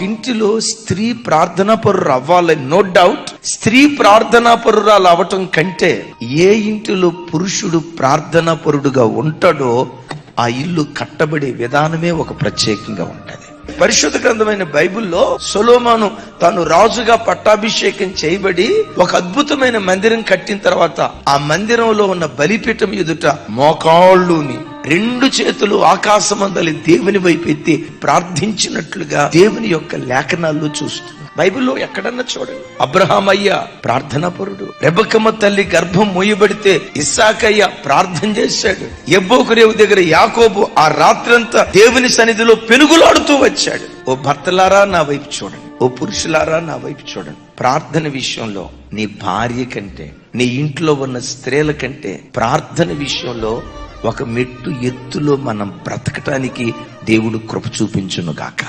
ఇంటిలో స్త్రీ ప్రార్థనా పరురు అవ్వాలని నో డౌట్. స్త్రీ ప్రార్థనా పరురాలు అవటం కంటే ఏ ఇంటిలో పురుషుడు ప్రార్థనా పరుడుగా ఉంటాడో ఆ ఇల్లు కట్టబడే విధానమే ఒక ప్రత్యేకంగా ఉంటది. పరిశుద్ధ గ్రంథమైన బైబిల్లో సొలొమోను తాను రాజుగా పట్టాభిషేకం చేయబడి ఒక అద్భుతమైన మందిరం కట్టిన తర్వాత ఆ మందిరంలో ఉన్న బలిపీఠం ఎదుట మోకాళ్ళుని 2 చేతులు ఆకాశమందలి దేవుని వైపు ఎత్తి ప్రార్థించినట్లుగా దేవుని యొక్క లేఖనాల్లో చూస్తుంది. బైబిల్లో ఎక్కడన్నా చూడండి. అబ్రహాం అయ్య ప్రార్థనాపరుడు, రెబెక్కమ్మ తల్లి గర్భం మోయబడితే ఇస్సాకయ్య ప్రార్థన చేశాడు, యబ్బోకు రేవు దగ్గర యాకోబు ఆ రాత్రంతా దేవుని సన్నిధిలో పెనుగులాడుతూ వచ్చాడు. ఓ భర్తలారా నా వైపు చూడండి, ఓ పురుషులారా నా వైపు చూడండి. ప్రార్థన విషయంలో నీ భార్య కంటే, నీ ఇంట్లో ఉన్న స్త్రీల కంటే ప్రార్థన విషయంలో ఒక మెట్టు ఎత్తులో మనం బ్రతకటానికి దేవుడు కృప చూపించును గాక.